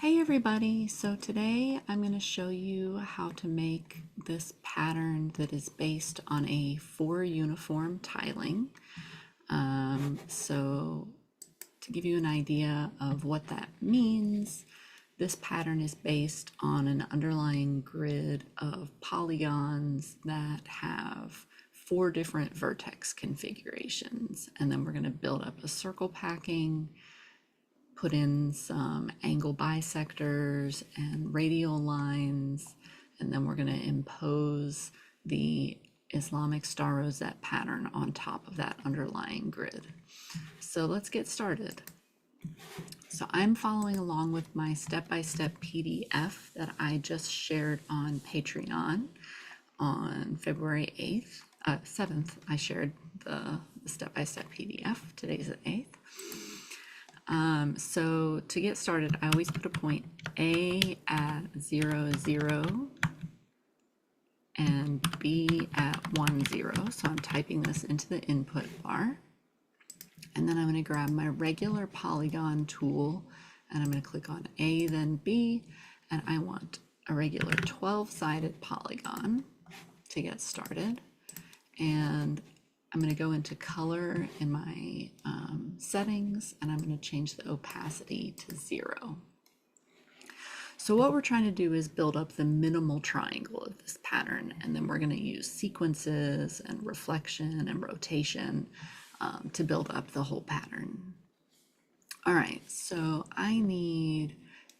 Hey everybody, so today I'm going to show you how to make this pattern that is based on a 4 uniform tiling. So to give you an idea of what that means, this pattern is based on an underlying grid of polygons that have 4 different vertex configurations, and then we're going to build up a circle packing, put in some angle bisectors and radial lines, and then we're going to impose the Islamic star rosette pattern on top of that underlying grid. So let's get started. So I'm following along with my step-by-step PDF that I just shared on Patreon on February 7th. I shared the step-by-step PDF. Today's the 8th. So to get started, I always put a point A at 0, 0 and B at 1, 0. So I'm typing this into the input bar. And then I'm going to grab my regular polygon tool and I'm going to click on A, then B, and I want a regular 12-sided polygon to get started. And I'm going to go into color in my settings, and I'm going to change the opacity to 0. So what we're trying to do is build up the minimal triangle of this pattern, and then we're going to use sequences and reflection and rotation to build up the whole pattern. All right, so I need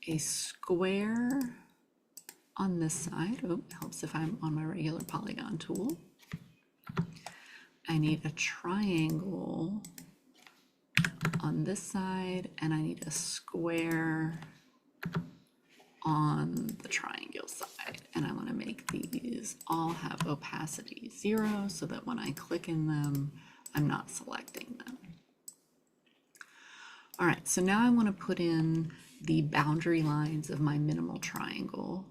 a square on this side. Oh, it helps if I'm on my regular polygon tool. I need a triangle on this side, and I need a square on the triangle side. And I want to make these all have opacity 0 so that when I click in them, I'm not selecting them. All right, so now I want to put in the boundary lines of my minimal triangle,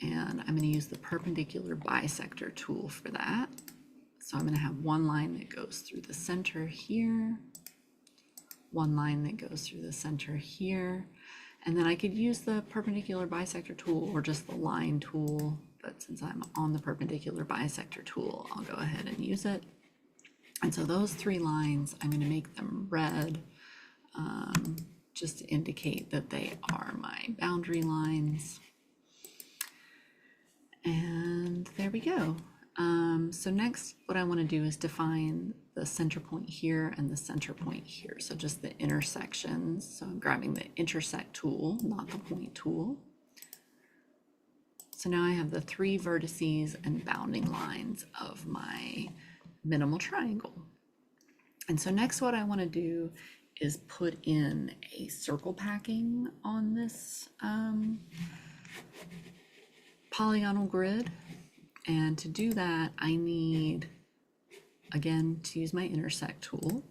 and I'm going to use the perpendicular bisector tool for that. So I'm going to have one line that goes through the center here, one line that goes through the center here, and then I could use the perpendicular bisector tool or just the line tool, but since I'm on the perpendicular bisector tool, I'll go ahead and use it. And so those 3 lines, I'm going to make them red, just to indicate that they are my boundary lines. And there we go. So next, what I want to do is define the center point here and the center point here. So just the intersections. So I'm grabbing the intersect tool, not the point tool. So now I have the 3 vertices and bounding lines of my minimal triangle. And so next what I want to do is put in a circle packing on this polygonal grid. And to do that, I need, again, to use my intersect tool.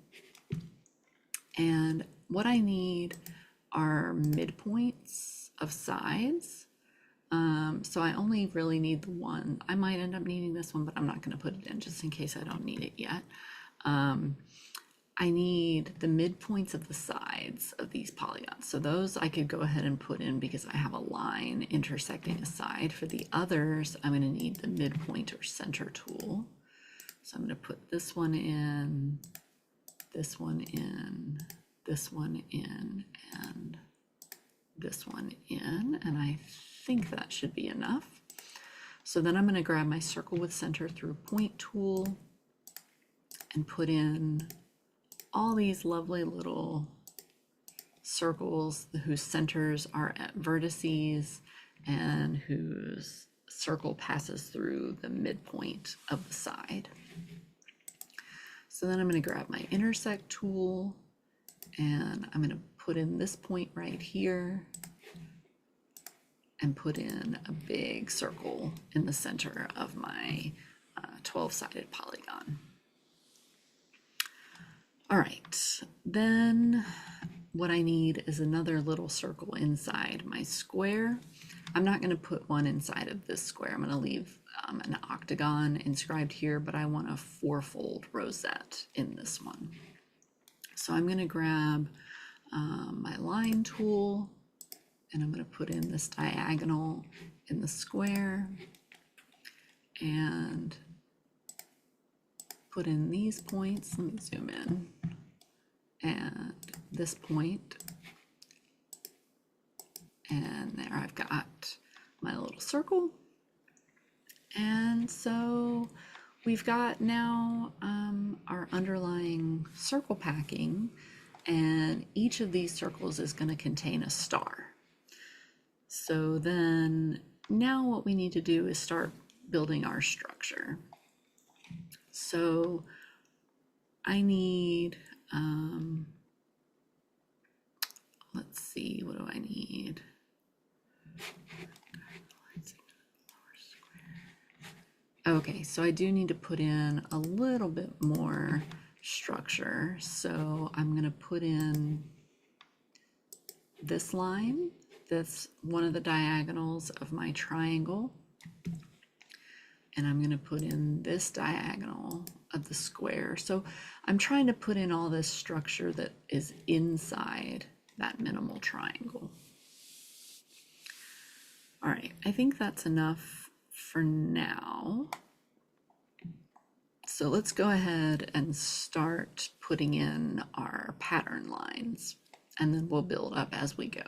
And what I need are midpoints of sides. So I only really need the one. I might end up needing this one, but I'm not going to put it in just in case I don't need it yet. I need the midpoints of the sides of these polygons. So those I could go ahead and put in because I have a line intersecting a side. For the others, I'm going to need the midpoint or center tool. So I'm going to put this one in, this one in, this one in, and this one in. And I think that should be enough. So then I'm going to grab my circle with center through point tool and put in all these lovely little circles whose centers are at vertices and whose circle passes through the midpoint of the side. So then I'm going to grab my intersect tool and I'm going to put in this point right here and put in a big circle in the center of my 12-sided polygon. All right, then what I need is another little circle inside my square. I'm not going to put one inside of this square. I'm going to leave an octagon inscribed here, but I want a 4-fold rosette in this one. So I'm going to grab my line tool and I'm going to put in this diagonal in the square and put in these points. Let me zoom in, and this point, and there I've got my little circle. And so we've got now our underlying circle packing, and each of these circles is going to contain a star. So then now what we need to do is start building our structure. So I need, let's see, what do I need? Okay, so I do need to put in a little bit more structure. So I'm going to put in this line. That's one of the diagonals of my triangle. And I'm going to put in this diagonal of the square. So I'm trying to put in all this structure that is inside that minimal triangle. All right, I think that's enough for now. So let's go ahead and start putting in our pattern lines, and then we'll build up as we go.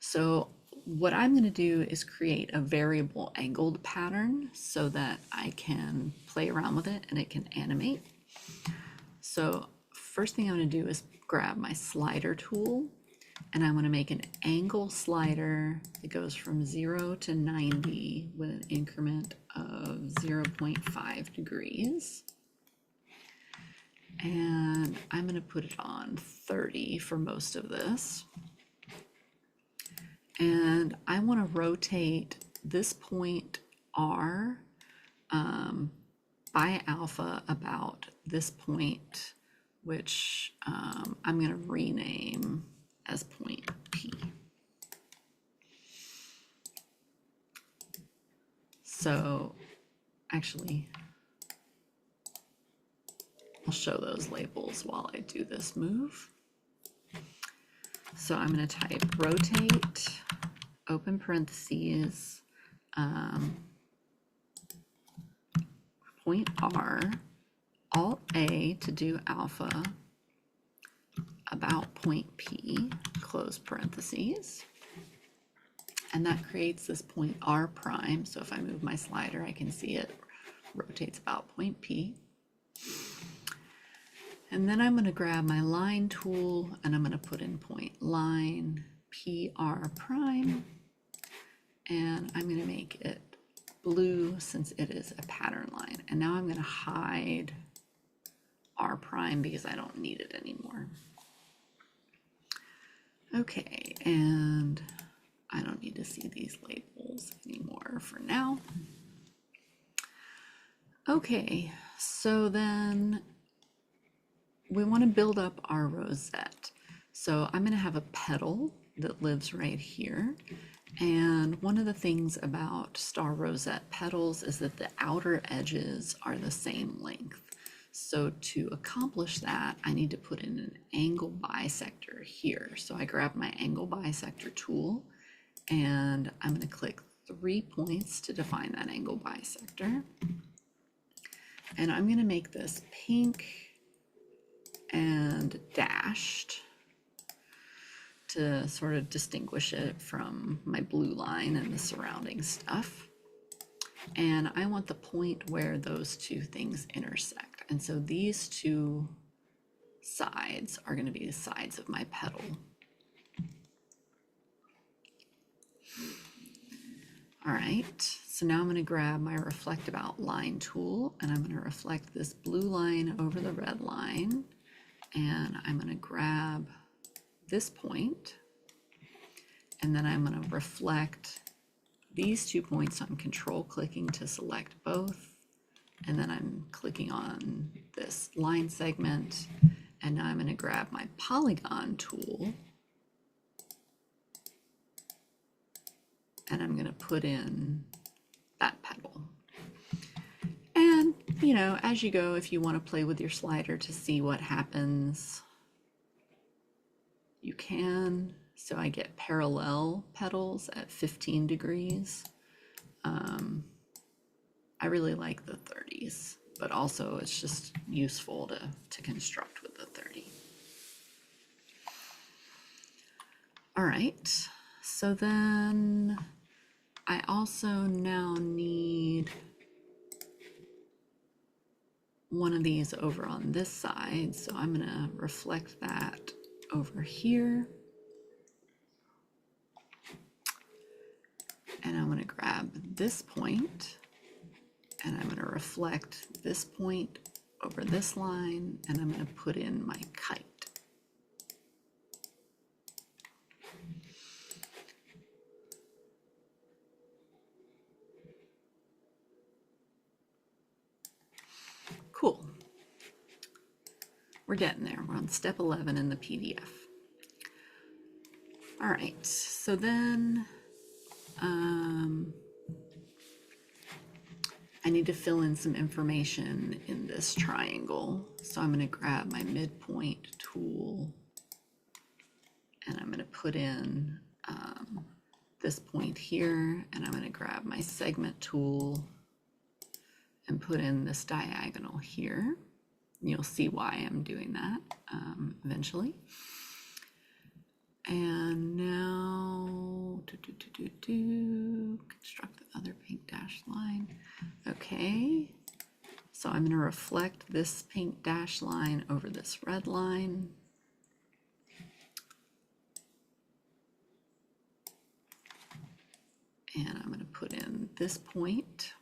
So what I'm going to do is create a variable angled pattern so that I can play around with it and it can animate. So first thing I'm going to do is grab my slider tool, and I'm going to make an angle slider that goes from 0 to 90 with an increment of 0.5 degrees. And I'm going to put it on 30 for most of this. And I want to rotate this point R by alpha about this point, which I'm going to rename as point P. So actually, I'll show those labels while I do this move. So I'm going to type rotate, open parentheses, point R, Alt A to do alpha, about point P, close parentheses. And that creates this point R prime. So if I move my slider, I can see it rotates about point P. And then I'm going to grab my line tool and I'm going to put in point line PR prime. And I'm going to make it blue since it is a pattern line. And now I'm going to hide R prime because I don't need it anymore. Okay, and I don't need to see these labels anymore for now. Okay, so then we want to build up our rosette. So I'm going to have a petal that lives right here. And one of the things about star rosette petals is that the outer edges are the same length. So to accomplish that, I need to put in an angle bisector here. So I grab my angle bisector tool and I'm going to click 3 points to define that angle bisector. And I'm going to make this pink and dashed to sort of distinguish it from my blue line and the surrounding stuff. And I want the point where those two things intersect. And so these two sides are going to be the sides of my petal. All right, so now I'm going to grab my reflect about line tool and I'm going to reflect this blue line over the red line. And I'm going to grab this point and then I'm going to reflect these 2 points. So I'm control clicking to select both. And then I'm clicking on this line segment. And now I'm going to grab my polygon tool. And I'm going to put in that petal. And, you know, as you go, if you want to play with your slider to see what happens, you can. So I get parallel petals at 15 degrees. I really like the 30s, but also it's just useful to construct with the 30. All right, so then I also now need one of these over on this side. So I'm gonna reflect that over here. And I'm gonna grab this point and I'm gonna reflect this point over this line, and I'm gonna put in my kite. Cool. We're getting there. We're on step 11 in the PDF. All right, so then I need to fill in some information in this triangle. So I'm going to grab my midpoint tool and I'm going to put in this point here, and I'm going to grab my segment tool and put in this diagonal here. You'll see why I'm doing that eventually. And now construct the other pink dashed line. Okay, so I'm going to reflect this pink dashed line over this red line. And I'm going to put in this point.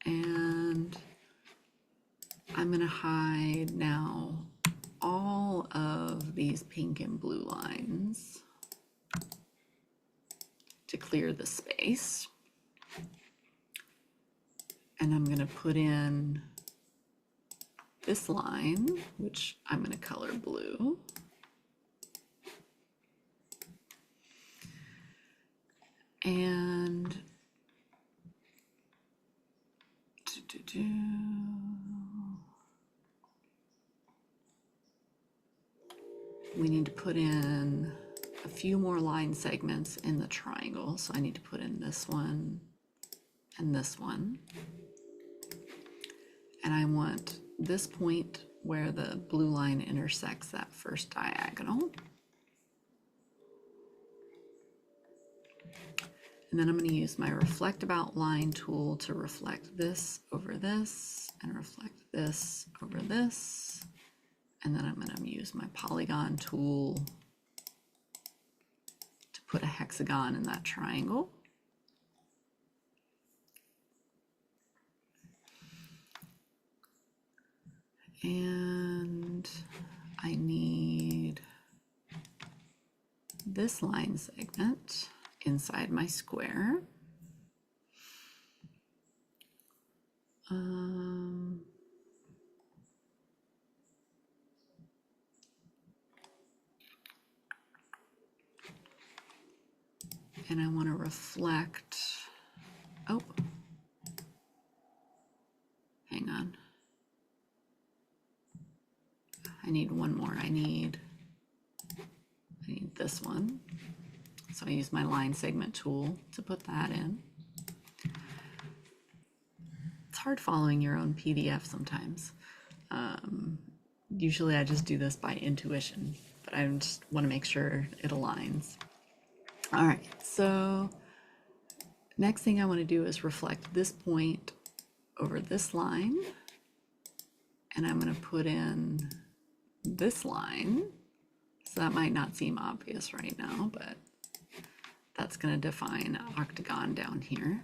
And I'm going to hide now all of these pink and blue lines to clear the space. And I'm going to put in this line, which I'm going to color blue. And we need to put in a few more line segments in the triangle. So I need to put in this one and this one. And I want this point where the blue line intersects that first diagonal. And then I'm going to use my reflect about line tool to reflect this over this and reflect this over this. And then I'm going to use my polygon tool to put a hexagon in that triangle. And I need this line segment inside my square. And I want to reflect, oh, hang on. I need one more. I need this one. So I use my line segment tool to put that in. It's hard following your own PDF sometimes. Usually I just do this by intuition, but I just want to make sure it aligns. All right, so next thing I want to do is reflect this point over this line, and I'm going to put in this line. So that might not seem obvious right now, but that's going to define an octagon down here.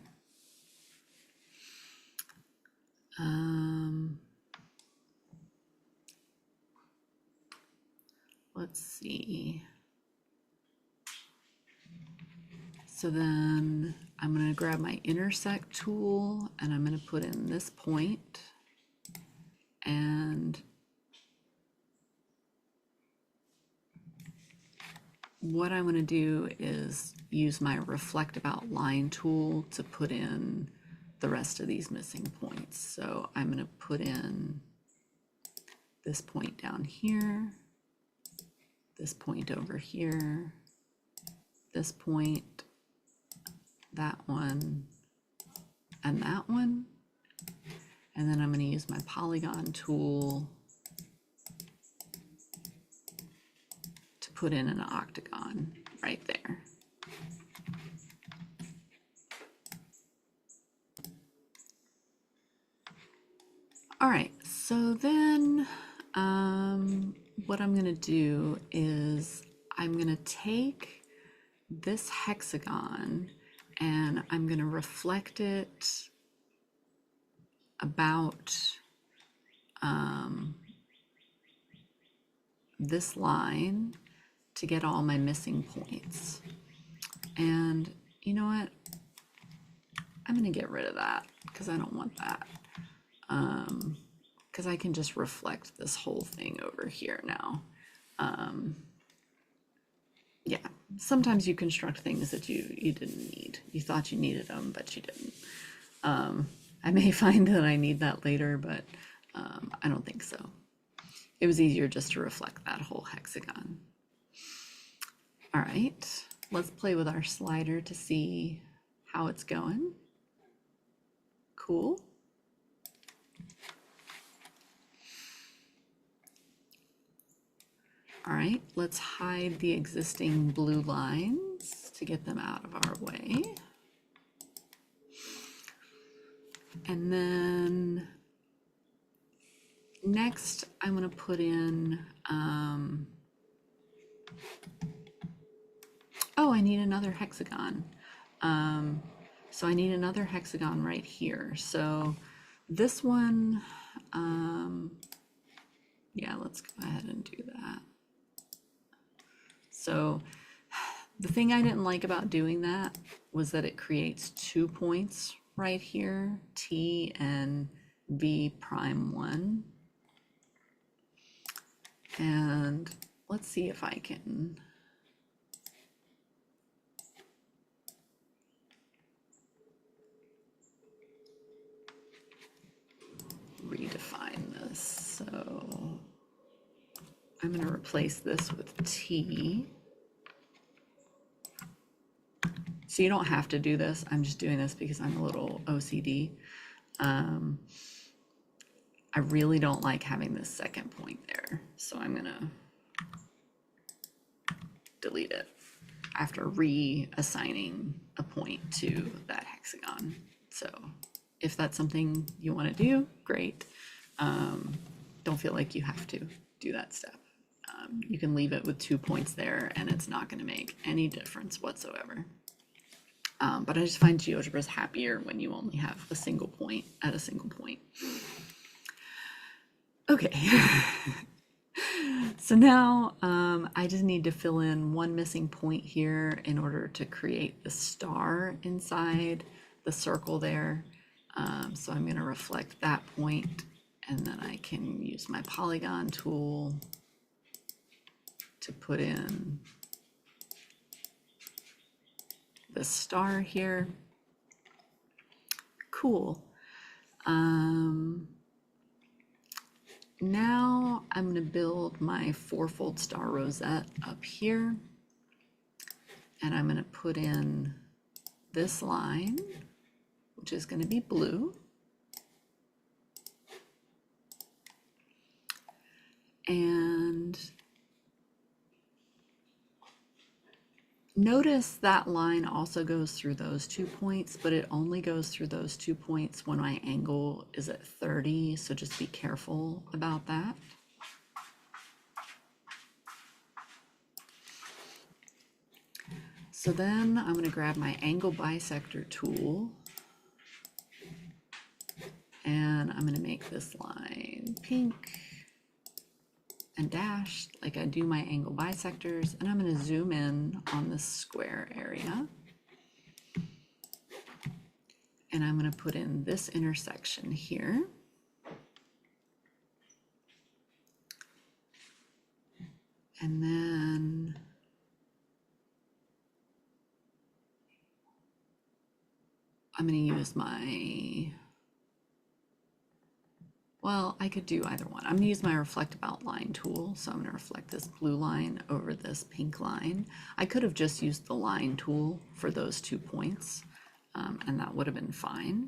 Let's see. So then I'm going to grab my intersect tool and I'm going to put in this point, and what I'm going to do is use my reflect about line tool to put in the rest of these missing points. So I'm going to put in this point down here, this point over here, this point, that one, and that one. And then I'm going to use my polygon tool to put in an octagon right there. All right, so then what I'm going to do is I'm going to take this hexagon and I'm going to reflect it about this line to get all my missing points. And you know what? I'm going to get rid of that because I don't want that. Because I can just reflect this whole thing over here now. Yeah, sometimes you construct things that you didn't need. You thought you needed them, but you didn't. I may find that I need that later, but I don't think so. It was easier just to reflect that whole hexagon. All right, let's play with our slider to see how it's going. Cool. All right, let's hide the existing blue lines to get them out of our way. And then next, I'm going to put in, oh, I need another hexagon. So I need another hexagon right here. So this one, yeah, let's go ahead and do that. So the thing I didn't like about doing that was that it creates 2 points right here, T and V prime 1. And let's see if I can redefine this. So I'm going to replace this with T. So you don't have to do this. I'm just doing this because I'm a little OCD. I really don't like having this second point there. So I'm going to delete it after reassigning a point to that hexagon. So if that's something you want to do, great. Don't feel like you have to do that step. You can leave it with 2 points there and it's not going to make any difference whatsoever. But I just find GeoGebra is happier when you only have a single point at a single point. Okay. So now I just need to fill in one missing point here in order to create the star inside the circle there. So I'm going to reflect that point, and then I can use my polygon tool to put in the star here. Cool. Now I'm going to build my 4-fold star rosette up here, and I'm going to put in this line, which is going to be blue. And notice that line also goes through those 2 points, but it only goes through those 2 points when my angle is at 30, so just be careful about that. So then I'm going to grab my angle bisector tool, and I'm going to make this line pink and dashed like I do my angle bisectors, and I'm going to zoom in on this square area, and I'm going to put in this intersection here, and then I'm going to use my Well, I could do either one. I'm gonna use my reflective outline tool. So I'm gonna reflect this blue line over this pink line. I could have just used the line tool for those 2 points, and that would have been fine.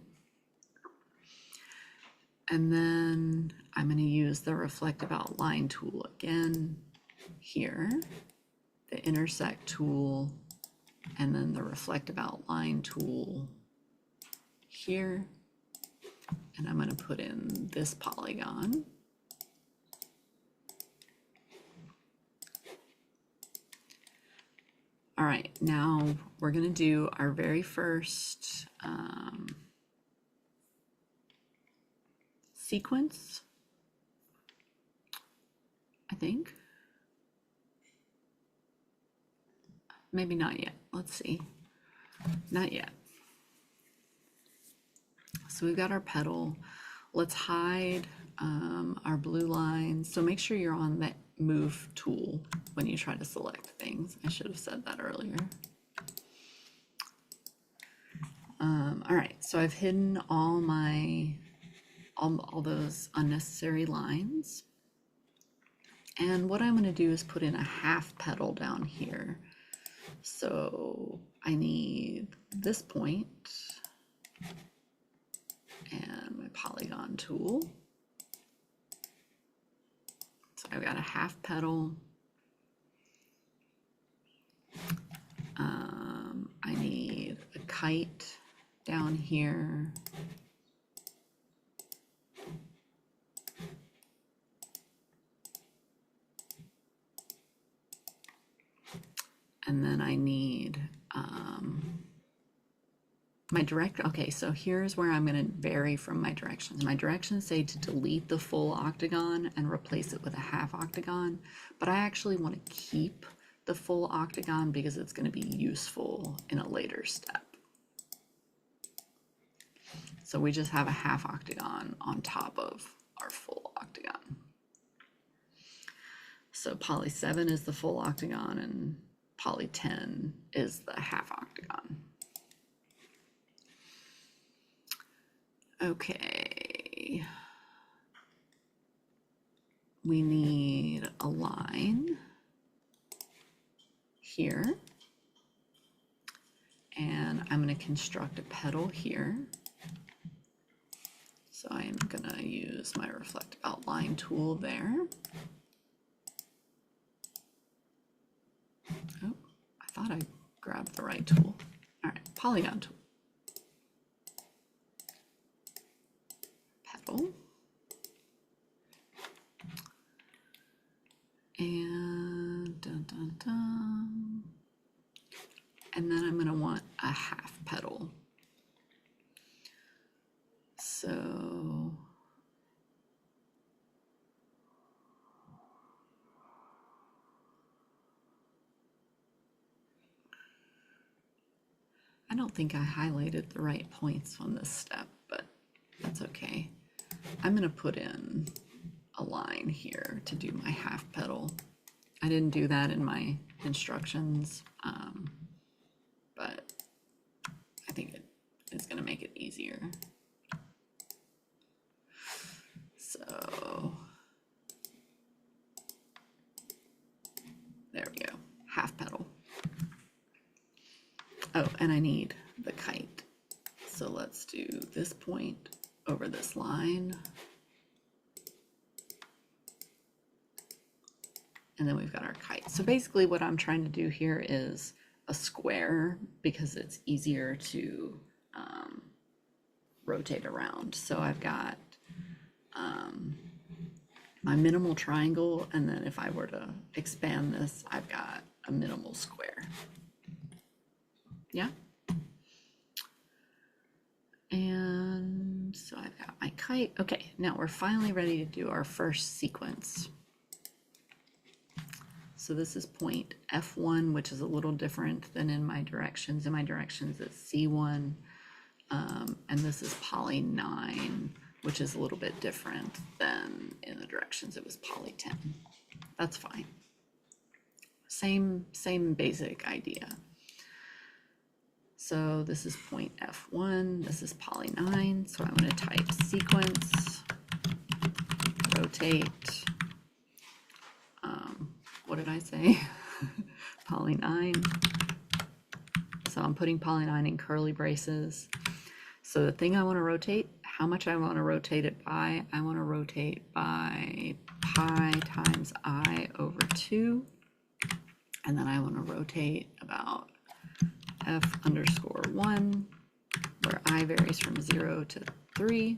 And then I'm gonna use the reflective outline tool again here, the intersect tool, and then the reflective outline tool here. And I'm going to put in this polygon. All right, now we're going to do our very first sequence, I think. Maybe not yet. Let's see. Not yet. So we've got our petal. Let's hide our blue lines. So make sure you're on the move tool when you try to select things. I should have said that earlier. All right, so I've hidden all those unnecessary lines. And what I'm going to do is put in a half petal down here. So I need this point and my polygon tool. So I've got a half petal. I need a kite down here. And then I need my okay, so here's where I'm going to vary from my directions. My directions say to delete the full octagon and replace it with a half octagon, but I actually want to keep the full octagon because it's going to be useful in a later step. So we just have a half octagon on top of our full octagon. So poly 7 is the full octagon and poly 10 is the half octagon. Okay. We need a line here. And I'm going to construct a petal here. So I'm going to use my reflective outline tool there. Oh, I thought I grabbed the right tool. All right, polygon tool. Petal. And dun, dun, dun. And then I'm going to want a half petal. So I don't think I highlighted the right points on this step, but that's okay. I'm going to put in a line here to do my half petal. I didn't do that in my instructions, but I think it's going to make it easier. So there we go, half petal. Oh, and I need the kite. So let's do this point over this line. And then we've got our kite. So basically what I'm trying to do here is a square because it's easier to rotate around. So I've got my minimal triangle, and then if I were to expand this, I've got a minimal square. Yeah. And so I've got my kite. Okay, now we're finally ready to do our first sequence. So this is point F1, which is a little different than in my directions. In my directions, it's C1. And this is poly 9, which is a little bit different than in the directions. It was poly 10. That's fine. Same basic idea. So this is point F1, this is poly 9. So I'm going to type sequence rotate, what did I say? Poly 9. So I'm putting poly 9 in curly braces. So the thing I want to rotate, how much I want to rotate it by, I want to rotate by pi times I over 2. And then I want to rotate about f underscore 1, where I varies from 0 to 3.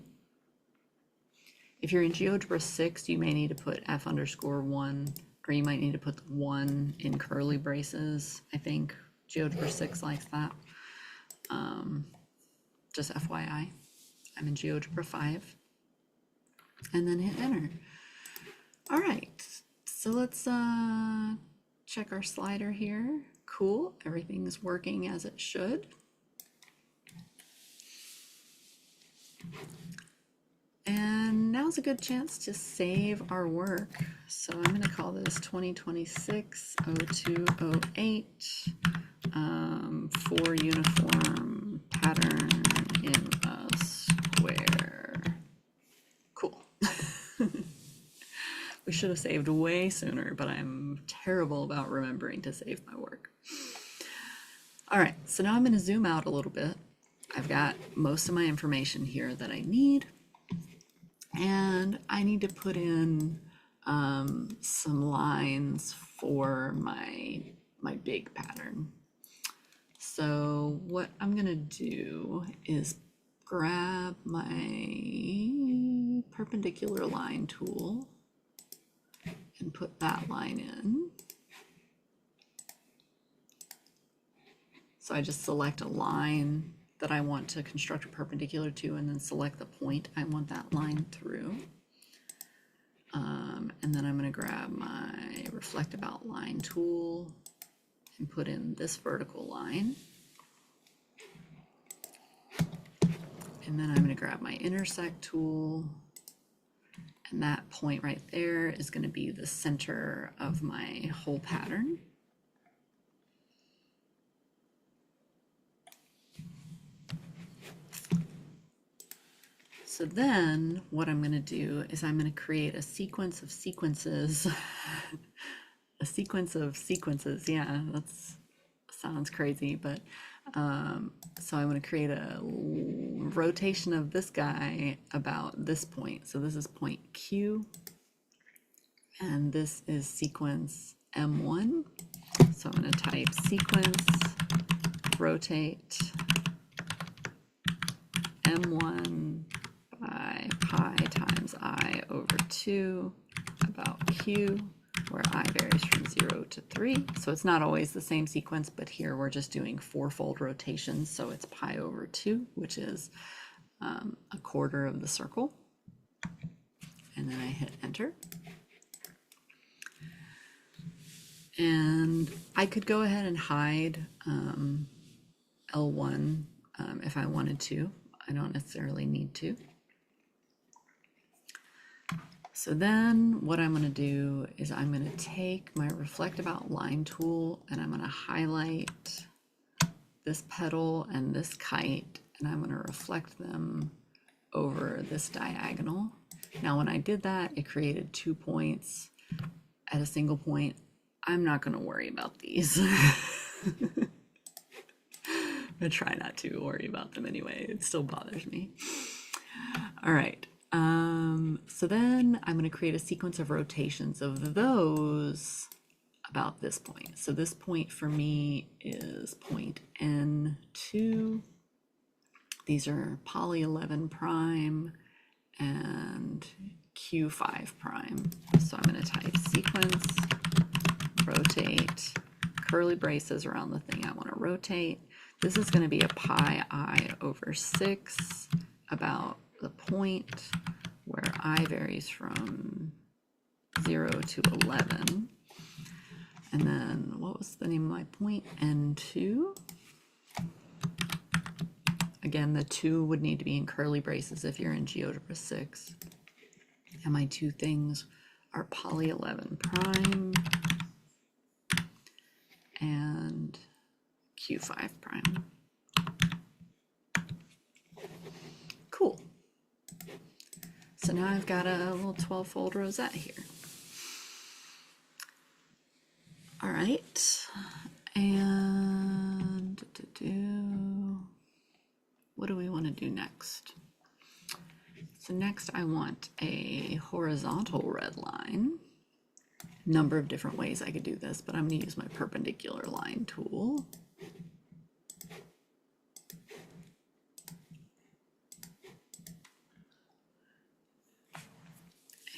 If you're in GeoGebra 6, you may need to put f underscore 1, or you might need to put the 1 in curly braces. I think GeoGebra 6 likes that. Just FYI, I'm in GeoGebra 5. And then hit enter. All right, so let's check our slider here. Cool, everything's working as it should. And now's a good chance to save our work. So I'm going to call this 2026-0208 for uniform pattern in a square. Cool. We should have saved way sooner, but I'm terrible about remembering to save my work. All right, so now I'm going to zoom out a little bit. I've got most of my information here that I need. And I need to put in some lines for my big pattern. So what I'm gonna do is grab my perpendicular line tool and put that line in. So I just select a line that I want to construct a perpendicular to, and then select the point I want that line through. And then I'm going to grab my reflective outline tool and put in this vertical line. And then I'm going to grab my intersect tool, and that point right there is going to be the center of my whole pattern. So then what I'm going to do is I'm going to create a sequence of sequences. A sequence of sequences. Yeah, that sounds crazy, but so I'm going to create a rotation of this guy about this point. So this is point Q, and this is sequence M1. So I'm going to type sequence rotate M1 by pi times I over 2 about Q, where I varies from 0 to 3. So it's not always the same sequence, but here we're just doing fourfold rotations. So it's pi over 2, which is a quarter of the circle. And then I hit enter. And I could go ahead and hide L1 if I wanted to. I don't necessarily need to. So then what I'm going to do is I'm going to take my reflective outline tool and I'm going to highlight this petal and this kite, and I'm going to reflect them over this diagonal. Now when I did that, it created 2 points at a single point. I'm not going to worry about these. I'm going to try not to worry about them anyway. It still bothers me. All right. So then I'm going to create a sequence of rotations of those about this point. So this point for me is point N2. These are poly 11 prime and Q5 prime. So I'm going to type sequence rotate curly braces around the thing I want to rotate. This is going to be a pi I over 6 about the point where I varies from 0 to 11. And then what was the name of my point? N2. Again, the 2 would need to be in curly braces if you're in GeoGebra 6. And my 2 things are poly 11 prime and Q5 prime. so now I've got a little 12-fold rosette here. All right, and what do we want to do next? So next I want a horizontal red line. Number of different ways I could do this, but I'm going to use my perpendicular line tool.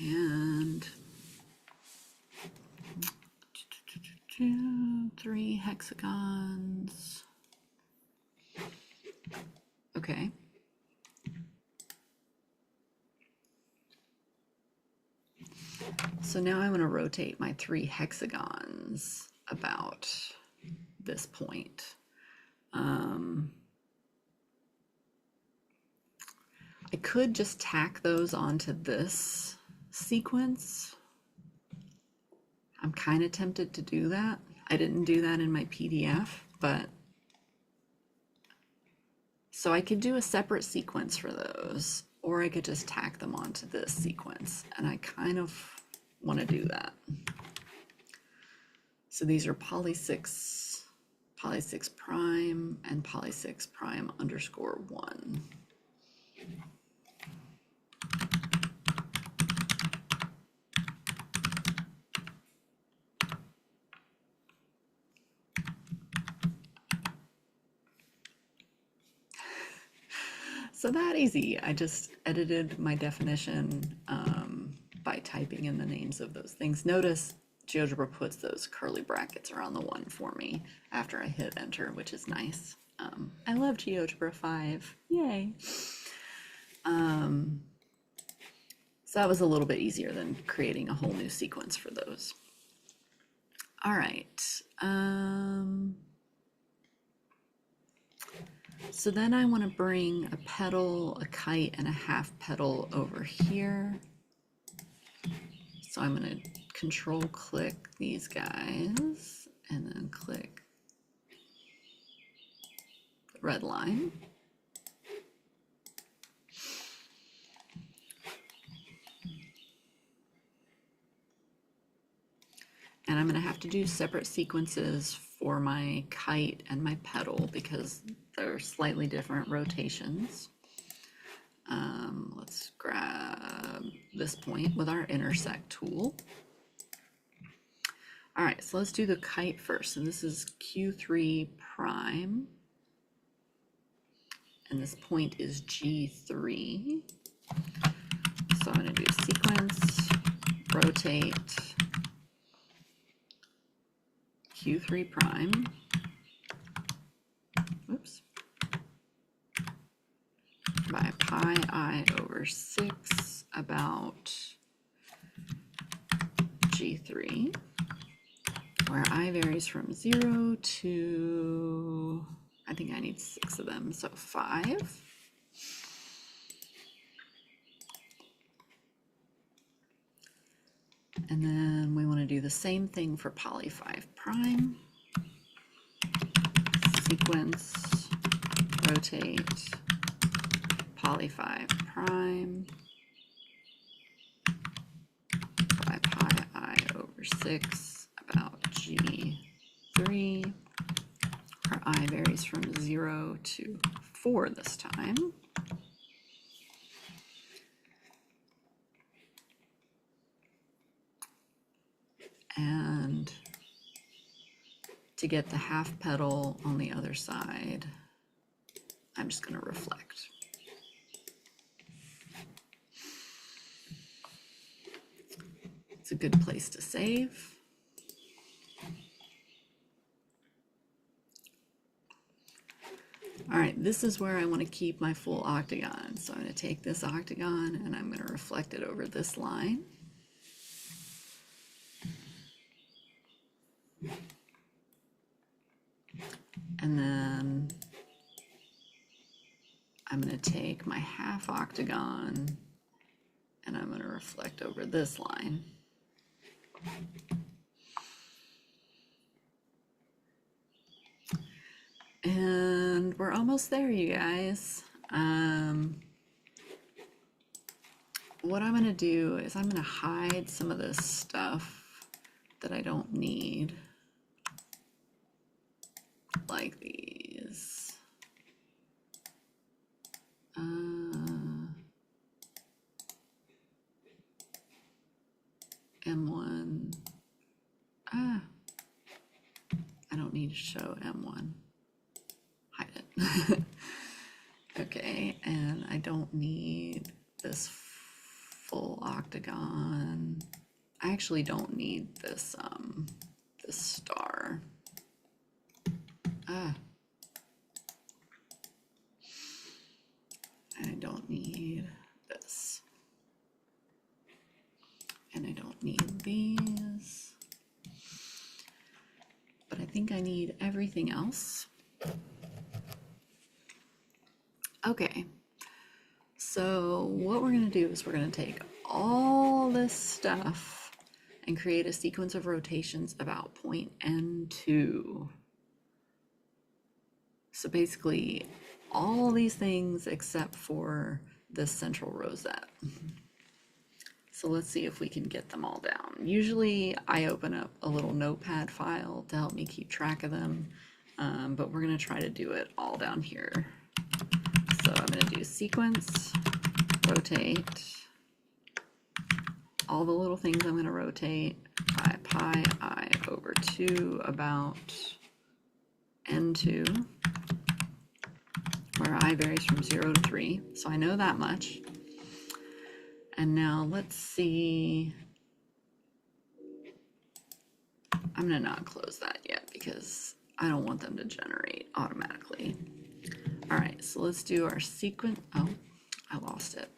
And 3 hexagons. Okay. So now I want to rotate my 3 hexagons about this point. I could just tack those onto this sequence. I'm kind of tempted to do that. I didn't do that in my PDF, but so I could do a separate sequence for those, or I could just tack them onto this sequence, and I kind of want to do that. So these are poly 6 prime and poly 6 prime underscore 1. So that easy. I just edited my definition by typing in the names of those things. Notice GeoGebra puts those curly brackets around the 1 for me after I hit enter, which is nice. I love GeoGebra 5. Yay. So that was a little bit easier than creating a whole new sequence for those. All right. So then I want to bring a petal, a kite, and a half petal over here. So I'm going to control click these guys and then click the red line. And I'm going to have to do separate sequences for my kite and my petal because they're slightly different rotations. Let's grab this point with our intersect tool. All right, so let's do the kite first. And this is Q3 prime. And this point is G3. So I'm going to do sequence, rotate, Q3 prime, oops, by pi I over 6 about G3, where I varies from 0 to, I think I need 6 of them, so 5. And then we want to do the same thing for poly 5 prime. Sequence, rotate, poly 5 prime by pi I over 6 about G3, where I varies from 0 to 4 this time. And to get the half petal on the other side, I'm just going to reflect. It's a good place to save. All right, this is where I want to keep my full octagon. So I'm going to take this octagon and I'm going to reflect it over this line. And then I'm going to take my half octagon and I'm going to reflect over this line. And we're almost there, you guys. what I'm going to do is I'm going to hide some of this stuff that I don't need, like these. M1. I don't need to show M1. Hide it. Okay, and I don't need this full octagon. I actually don't need this this star. I don't need this. And I don't need these. But I think I need everything else. Okay, so what we're going to do is we're going to take all this stuff and create a sequence of rotations about point N2. So basically all these things except for this central rosette. So let's see if we can get them all down. Usually I open up a little notepad file to help me keep track of them, but we're going to try to do it all down here. So I'm going to do sequence, rotate, all the little things I'm going to rotate by pi I over 2 about N2, where I varies from 0 to 3. So I know that much. And now let's see. I'm going to not close that yet because I don't want them to generate automatically. All right, so let's do our sequence. Oh, I lost it.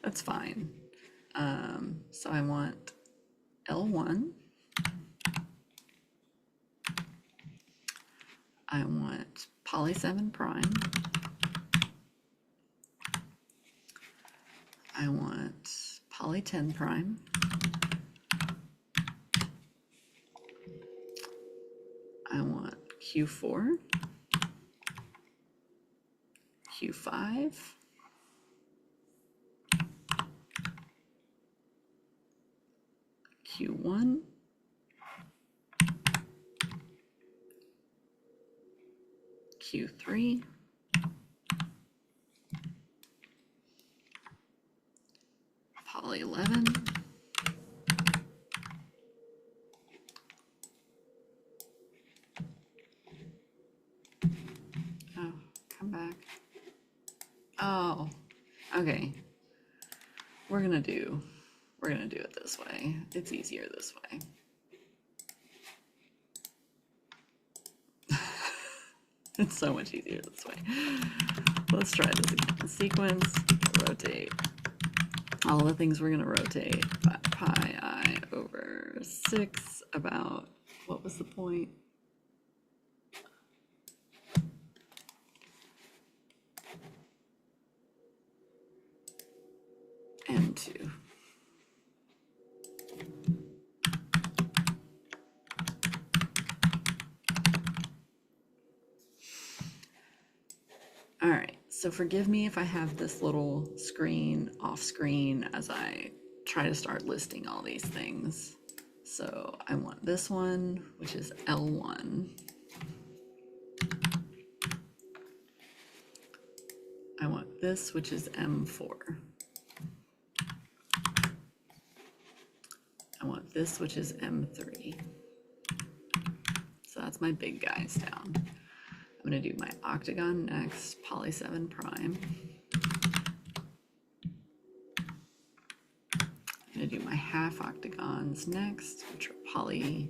That's fine. So I want L1. I want poly 7 prime. I want poly 10 prime. I want Q4, Q5, Q1, Q3, poly 11, oh, come back. Oh, okay. We're gonna do it this way. It's easier this way. It's so much easier this way. Let's try this again. Sequence, rotate. All the things we're gonna rotate by pi I over 6 about, what was the point? N2. All right, so forgive me if I have this little screen off screen as I try to start listing all these things. So I want this one, which is L1. I want this, which is M4. I want this, which is M3. So that's my big guys down. I'm going to do my octagon next, poly 7 prime. I'm going to do my half octagons next, which are poly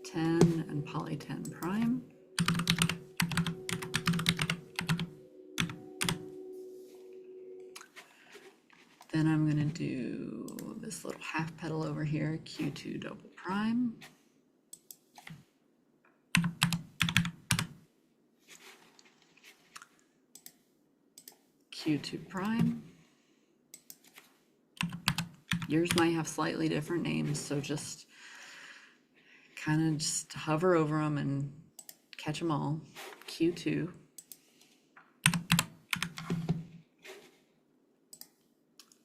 10 and poly 10 prime. Then I'm going to do this little half petal over here, Q2 double prime. Q2 prime. Yours might have slightly different names, so just kind of just hover over them and catch them all, Q2,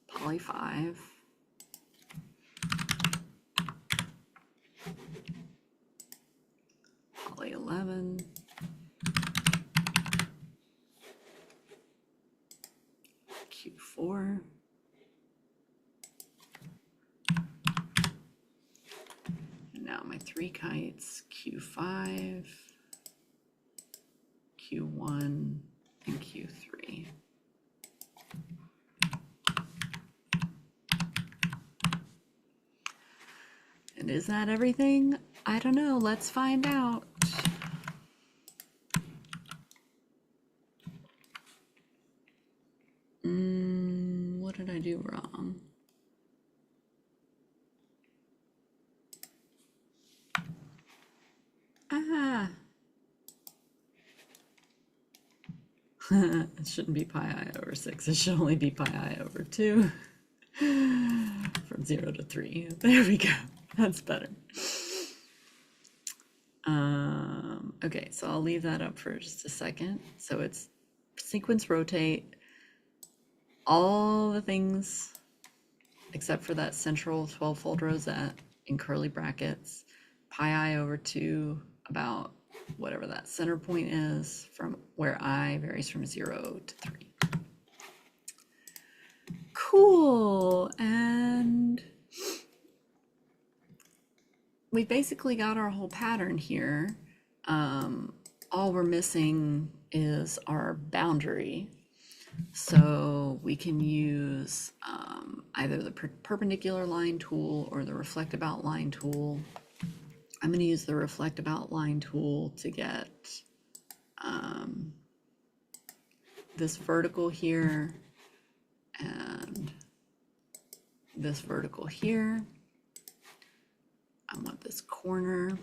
poly 5, poly 11, Q4, and now my 3 kites, Q5, Q1, and Q3. And is that everything? I don't know. Let's find out. What did I do wrong? Ah. It shouldn't be pi I over 6. It should only be pi I over 2. From 0 to 3. There we go. That's better. Okay, so I'll leave that up for just a second. So it's sequence rotate, all the things except for that central 12-fold rosette in curly brackets, pi I over 2, about whatever that center point is, from where I varies from 0 to 3. Cool. And we basically got our whole pattern here. All we're missing is our boundary. So we can use either the perpendicular line tool or the reflective outline tool. I'm going to use the reflective outline tool to get this vertical here and this vertical here. I want this corner,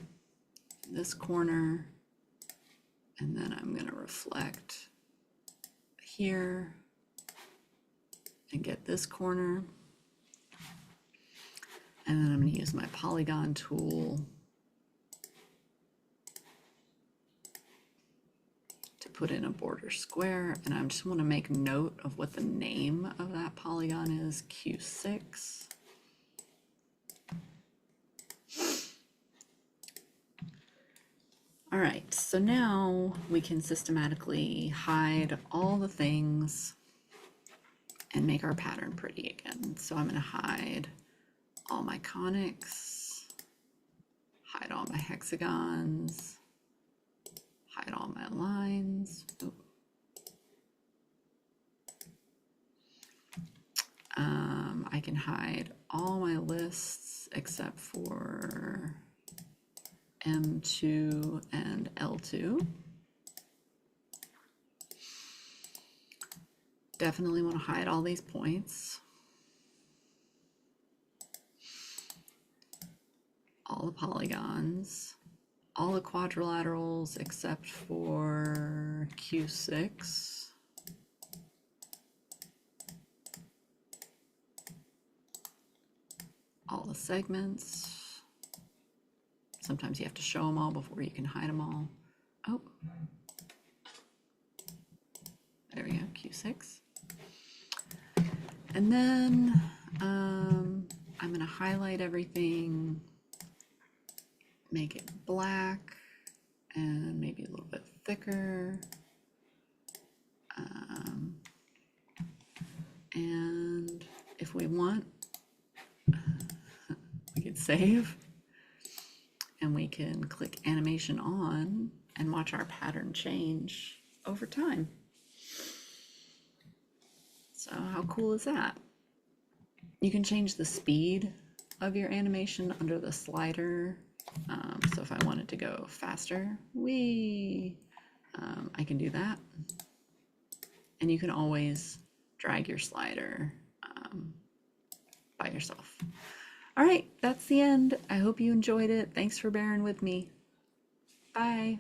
and then I'm going to reflect here and get this corner. And then I'm going to use my polygon tool to put in a border square. And I just want to make note of what the name of that polygon is, Q6. All right, so now we can systematically hide all the things and make our pattern pretty again. So I'm going to hide all my conics, hide all my hexagons, hide all my lines. I can hide all my lists except for M2 and L2. Definitely want to hide all these points. All the polygons, all the quadrilaterals except for Q6. All the segments. Sometimes you have to show them all before you can hide them all. Oh, there we go, Q6. And then I'm going to highlight everything, make it black and maybe a little bit thicker. And if we want, we could save and we can click animation on and watch our pattern change over time. So how cool is that? You can change the speed of your animation under the slider. So if I wanted to go faster, I can do that. And you can always drag your slider by yourself. All right, that's the end. I hope you enjoyed it. Thanks for bearing with me. Bye.